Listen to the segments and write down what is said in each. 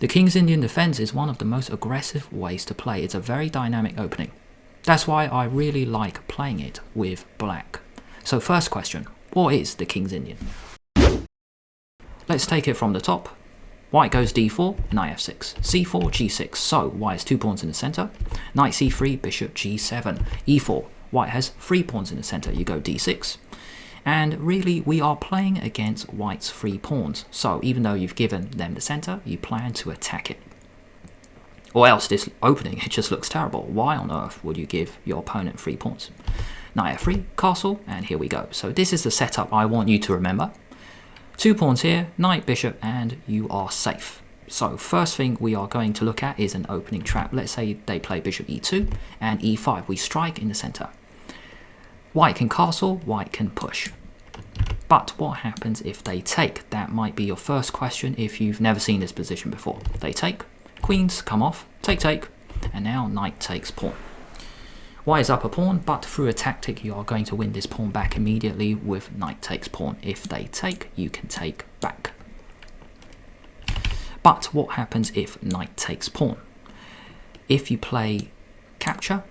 The King's Indian defense is one of the most aggressive ways to play. It's a very dynamic opening. That's why I really like playing it with black. So first question, what is the King's Indian? Let's take it from the top. White goes d4, knight f6, c4, g6, so white has 2 pawns in the center, knight c3, bishop g7, e4, white has 3 pawns in the center, you go d6, and really we are playing against white's 3 pawns, so even though you've given them the center, you plan to attack it. Or else this opening, it just looks terrible. Why on earth would you give your opponent 3 pawns? Knight f3, castle, and here we go. So this is the setup I want you to remember. 2 pawns here, knight, bishop, and you are safe. So first thing we are going to look at is an opening trap. Let's say they play bishop e2 and e5. We strike in the center. White can castle, white can push. But what happens if they take? That might be your first question if you've never seen this position before. They take, queens come off, take, and now knight takes pawn. White is up a pawn, but through a tactic you are going to win this pawn back immediately with knight takes pawn. If they take, you can take back. But what happens if knight takes pawn? If you play capture,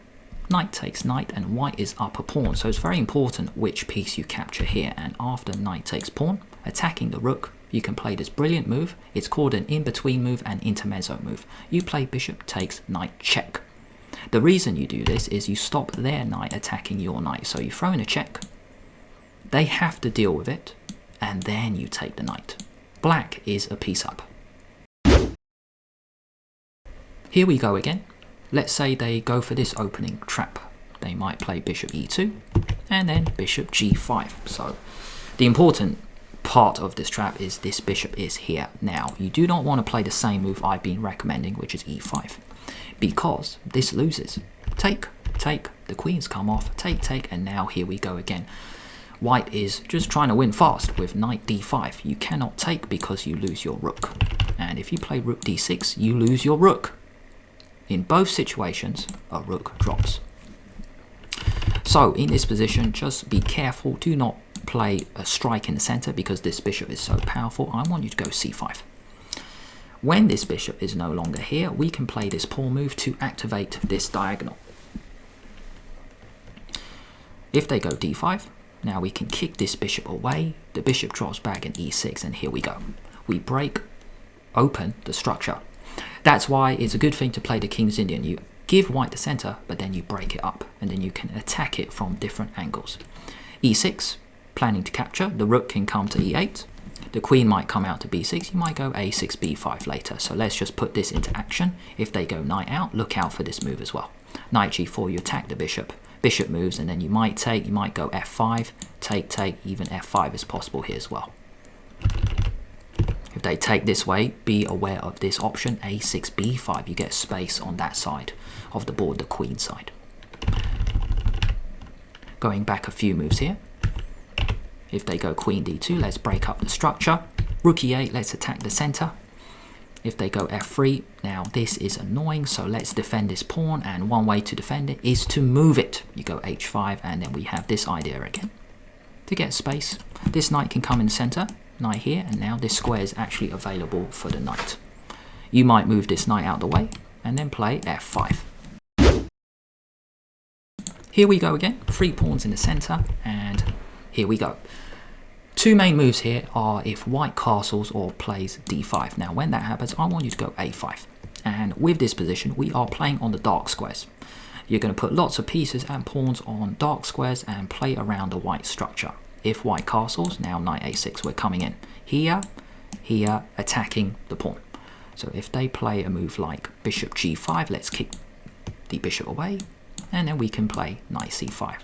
knight takes knight and white is up a pawn. So it's very important which piece you capture here. And after knight takes pawn, attacking the rook, you can play this brilliant move. It's called an in-between move and intermezzo move. You play bishop takes knight check. The reason you do this is you stop their knight attacking your knight. So you throw in a check, they have to deal with it, and then you take the knight. Black is a piece up. Here we go again. Let's say they go for this opening trap. They might play bishop e2 and then bishop g5. So the important part of this trap is this bishop is here. Now you do not want to play the same move I've been recommending, which is e5, because this loses. Take, the queens come off, take, and now here we go again. White is just trying to win fast with knight d5. You cannot take because you lose your rook. And if you play rook d6, you lose your rook. In both situations, a rook drops. So in this position, just be careful. Do not play a strike in the center because this bishop is so powerful. I want you to go c5. When this bishop is no longer here, we can play this pawn move to activate this diagonal. If they go d5, now we can kick this bishop away. The bishop drops back in e6, and here we go. We break open the structure. That's why it's a good thing to play the King's Indian. You give white the center, but then you break it up, and then you can attack it from different angles. e6, planning to capture. The rook can come to e8. The queen might come out to b6. You might go a6, b5 later. So let's just put this into action. If they go knight out, look out for this move as well. Knight g4, you attack the bishop. Bishop moves, and then you might take. You might go f5, take. Even f5 is possible here as well. If they take this way, be aware of this option, a6, b5. You get space on that side of the board, the queen side. Going back a few moves here. If they go queen d2, let's break up the structure. Rook e8, let's attack the center. If they go f3, now this is annoying, so let's defend this pawn, and one way to defend it is to move it. You go h5, and then we have this idea again. To get space, this knight can come in the center, knight here, and now this square is actually available for the knight. You might move this knight out the way, and then play f5. Here we go again, 3 pawns in the center, and here we go. 2 main moves here are if white castles or plays d5. Now when that happens, I want you to go a5. And with this position, we are playing on the dark squares. You're going to put lots of pieces and pawns on dark squares and play around the white structure. If white castles, now knight a6, we're coming in. Here, attacking the pawn. So if they play a move like bishop g5, let's kick the bishop away, and then we can play knight c5.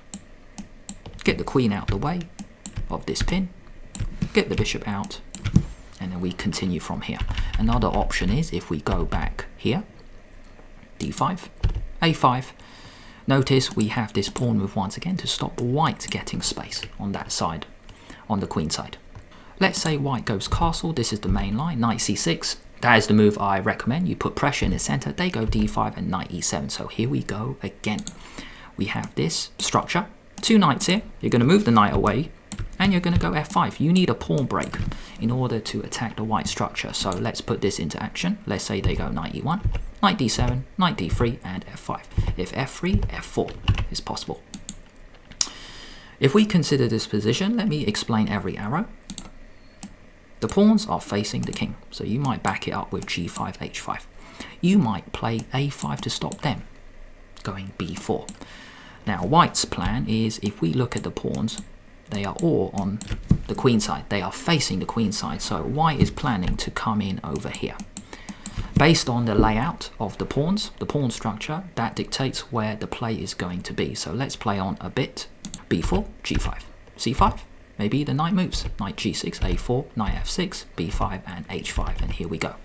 Get the queen out the way of this pin, get the bishop out, and then we continue from here. Another option is if we go back here, d5, a5. Notice we have this pawn move once again to stop white getting space on that side, on the queen side. Let's say white goes castle, this is the main line, knight c6. That is the move I recommend. You put pressure in the center, they go d5 and knight e7. So here we go again. We have this structure, 2 knights here. You're going to move the knight away, and you're going to go f5. You need a pawn break in order to attack the white structure. So let's put this into action. Let's say they go knight e1, knight d7, knight d3, and f5. If f3, f4 is possible. If we consider this position, let me explain every arrow. The pawns are facing the king, so you might back it up with g5, h5. You might play a5 to stop them, going b4. Now white's plan is, if we look at the pawns, they are all on the queen side. They are facing the queen side, so white is planning to come in over here. Based on the layout of the pawns, the pawn structure, that dictates where the play is going to be. So let's play on a bit. b4, g5, c5. Maybe the knight moves. Knight g6, a4, knight f6, b5, and h5, and here we go.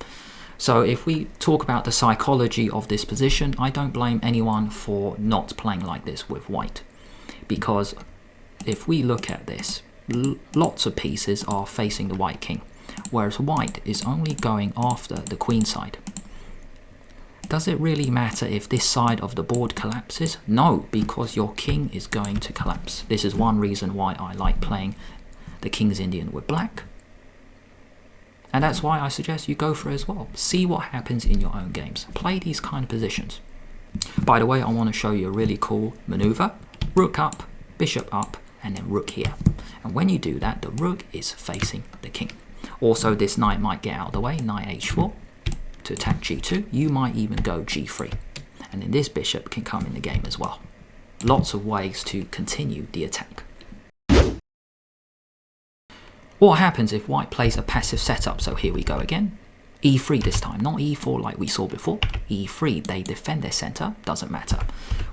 So if we talk about the psychology of this position, I don't blame anyone for not playing like this with white. Because if we look at this, lots of pieces are facing the white king, whereas white is only going after the queen side. Does it really matter if this side of the board collapses? No, because your king is going to collapse. This is one reason why I like playing the King's Indian with black. And that's why I suggest you go for it as well. See what happens in your own games. Play these kind of positions. By the way, I want to show you a really cool maneuver. Rook up, bishop up, and then rook here. And when you do that, the rook is facing the king. Also, this knight might get out of the way, knight h4. To attack g2, you might even go g3, and then this bishop can come in the game as well. Lots of ways to continue the attack. What happens if white plays a passive setup? So here we go again. e3 this time, not e4 like we saw before. e3, they defend their center, doesn't matter.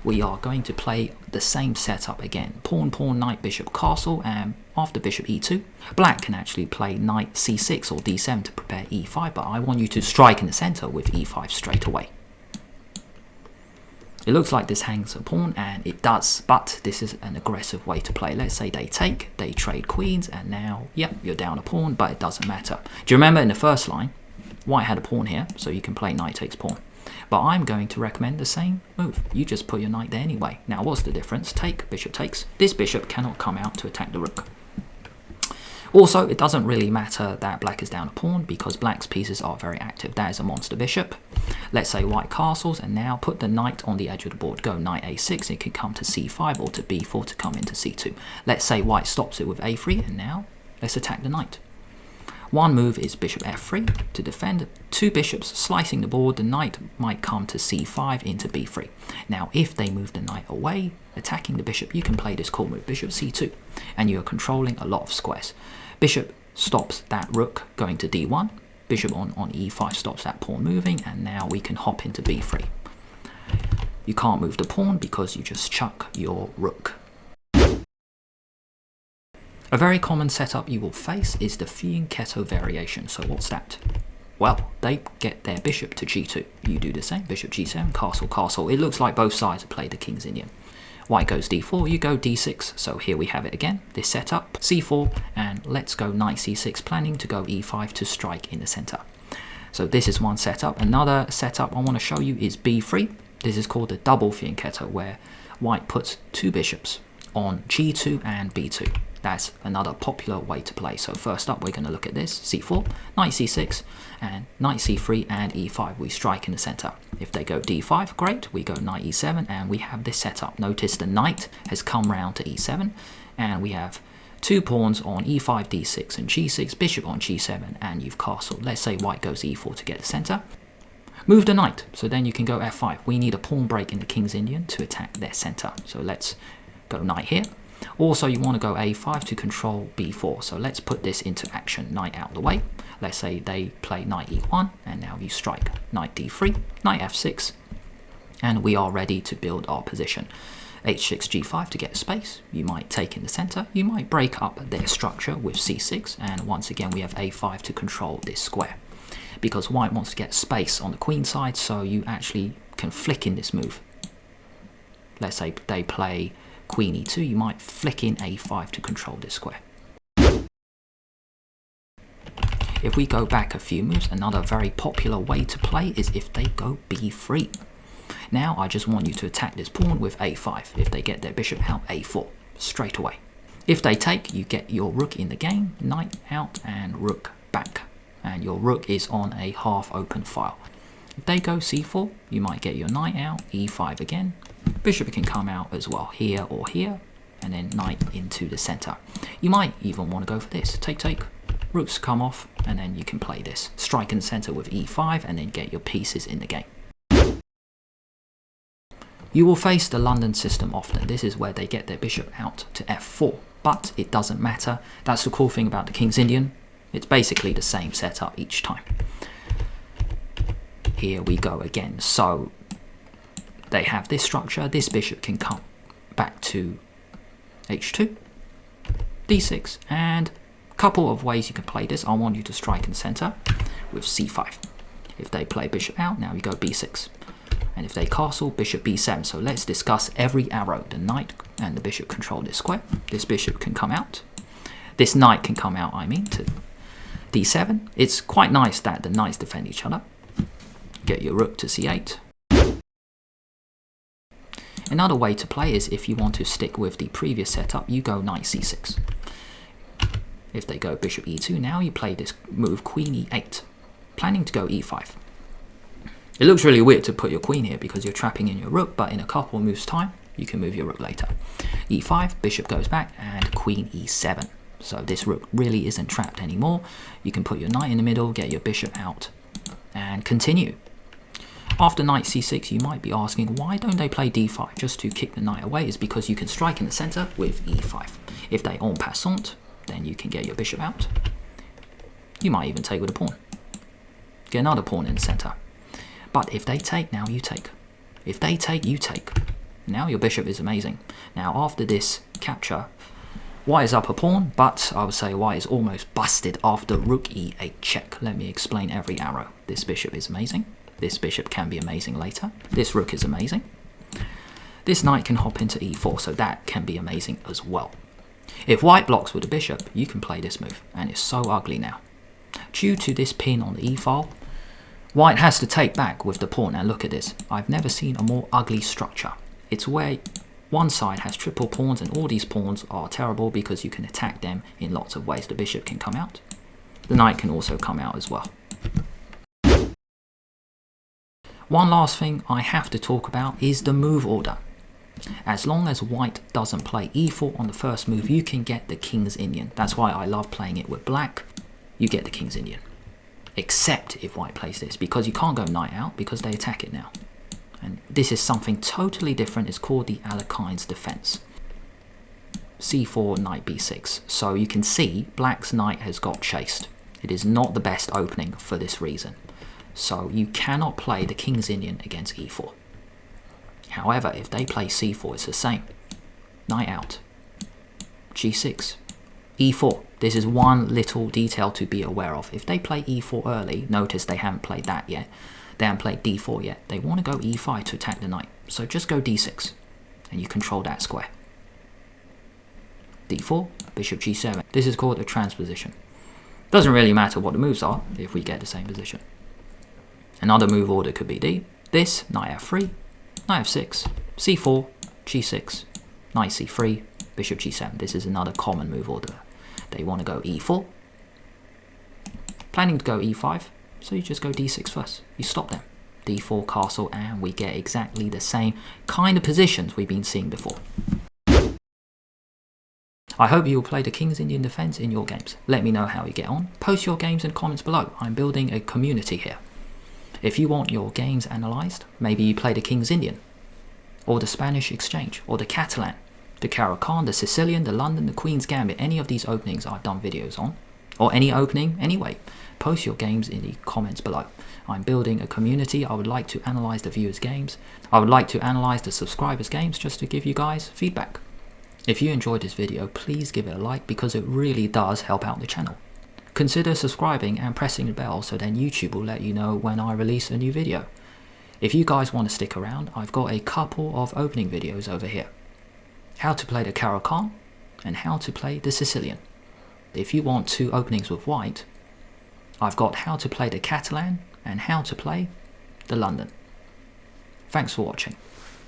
We are going to play the same setup again. Pawn, pawn, knight, bishop, castle, and after bishop e2, black can actually play knight c6 or d7 to prepare e5, but I want you to strike in the center with e5 straight away. It looks like this hangs a pawn, and it does, but this is an aggressive way to play. Let's say they take, they trade queens, and now, yep, you're down a pawn, but it doesn't matter. Do you remember in the first line, white had a pawn here, so you can play knight takes pawn. But I'm going to recommend the same move. You just put your knight there anyway. Now what's the difference? Take, bishop takes. This bishop cannot come out to attack the rook. Also, it doesn't really matter that black is down a pawn because black's pieces are very active. That is a monster bishop. Let's say white castles, and now put the knight on the edge of the board. Go knight a6, it can come to c5 or to b4 to come into c2. Let's say white stops it with a3, and now let's attack the knight. One move is bishop f3 to defend. Two bishops slicing the board, the knight might come to c5 into b3. Now if they move the knight away, attacking the bishop, you can play this cool move, bishop c2, and you're controlling a lot of squares. Bishop stops that rook going to d1, bishop on e5 stops that pawn moving, and now we can hop into b3. You can't move the pawn because you just chuck your rook. A very common setup you will face is the Fianchetto variation. So what's that? Well, they get their bishop to g2. You do the same, bishop g7, castle, castle. It looks like both sides play the King's Indian. White goes d4, you go d6. So here we have it again, this setup, c4, and let's go knight c6, planning to go e5 to strike in the center. So this is one setup. Another setup I want to show you is b3. This is called the double Fianchetto, where white puts two bishops on g2 and b2. That's another popular way to play. So first up, we're going to look at this, c4, knight c6, and knight c3 and e5. We strike in the center. If they go d5, great. We go knight e7, and we have this setup. Notice the knight has come round to e7, and we have two pawns on e5, d6, and g6, bishop on g7, and you've castled. Let's say white goes e4 to get the center. Move the knight, so then you can go f5. We need a pawn break in the King's Indian to attack their center. So let's go knight here. Also, you want to go a5 to control b4. So let's put this into action. Knight out of the way. Let's say they play knight e1, and now you strike. Knight d3, knight f6, and we are ready to build our position. h6, g5 to get space. You might take in the center. You might break up their structure with c6, and once again we have a5 to control this square. Because white wants to get space on the queen side, so you actually can flick in this move. Let's say they play queen e2, you might flick in a5 to control this square. If we go back a few moves, another very popular way to play is if they go b3. Now I just want you to attack this pawn with a5. If they get their bishop out, a4, straight away. If they take, you get your rook in the game, knight out and rook back. And your rook is on a half open file. If they go c4, you might get your knight out, e5 again. Bishop can come out as well, here or here, and then knight into the center. You might even want to go for this, take, rooks come off, and then you can play this. Strike in the center with e5, and then get your pieces in the game. You will face the London system often. This is where they get their bishop out to f4, but it doesn't matter. That's the cool thing about the King's Indian. It's basically the same setup each time. Here we go again. So they have this structure. This bishop can come back to h2, d6, and a couple of ways you can play this. I want you to strike in center with c5. If they play bishop out, now you go b6. And if they castle, bishop b7. So let's discuss every arrow. The knight and the bishop control this square. This bishop can come out. This knight can come out, to d7. It's quite nice that the knights defend each other. Get your rook to c8. Another way to play is if you want to stick with the previous setup, you go knight c6. If they go bishop e2, now you play this move queen e8, planning to go e5. It looks really weird to put your queen here because you're trapping in your rook, but in a couple of moves time, you can move your rook later. e5, bishop goes back, and queen e7. So this rook really isn't trapped anymore. You can put your knight in the middle, get your bishop out, and continue. After knight c6, you might be asking, why don't they play d5 just to kick the knight away? It's because you can strike in the center with e5. If they en passant, then you can get your bishop out. You might even take with a pawn. Get another pawn in the center. But if they take, now you take. If they take, you take. Now your bishop is amazing. Now after this capture, white is up a pawn, but I would say white is almost busted after rook e8 check. Let me explain every arrow. This bishop is amazing. This bishop can be amazing later. This rook is amazing. This knight can hop into e4, so that can be amazing as well. If white blocks with the bishop, you can play this move, and it's so ugly now. Due to this pin on the e-file, white has to take back with the pawn, and look at this. I've never seen a more ugly structure. It's where one side has triple pawns, and all these pawns are terrible because you can attack them in lots of ways. The bishop can come out. The knight can also come out as well. One last thing I have to talk about is the move order. As long as white doesn't play e4 on the first move, you can get the King's Indian. That's why I love playing it with black. You get the King's Indian. Except if white plays this, because you can't go knight out because they attack it now. And this is something totally different. It's called the Alekhine's defense. c4, knight b6. So you can see black's knight has got chased. It is not the best opening for this reason. So you cannot play the King's Indian against e4. However, if they play c4, it's the same. Knight out, g6, e4. This is one little detail to be aware of. If they play e4 early, notice they haven't played that yet. They haven't played d4 yet. They want to go e5 to attack the knight. So just go d6, and you control that square. d4, bishop g7. This is called a transposition. Doesn't really matter what the moves are if we get the same position. Another move order could be this, knight f3, knight f6, c4, g6, knight c3, bishop g7. This is another common move order. They want to go e4, planning to go e5, so you just go d6 first. You stop them. d4, castle, and we get exactly the same kind of positions we've been seeing before. I hope you will play the King's Indian defense in your games. Let me know how you get on. Post your games in the comments below. I'm building a community here. If you want your games analysed, maybe you play the King's Indian, or the Spanish Exchange, or the Catalan, the Caro-Kann, the Sicilian, the London, the Queen's Gambit, any of these openings I've done videos on, or any opening anyway. Post your games in the comments below. I'm building a community. I would like to analyse the viewers' games. I would like to analyse the subscribers' games just to give you guys feedback. If you enjoyed this video, please give it a like because it really does help out the channel. Consider subscribing and pressing the bell so then YouTube will let you know when I release a new video. If you guys want to stick around, I've got a couple of opening videos over here. How to play the Caro-Kann and how to play the Sicilian. If you want 2 openings with white, I've got how to play the Catalan and how to play the London. Thanks for watching.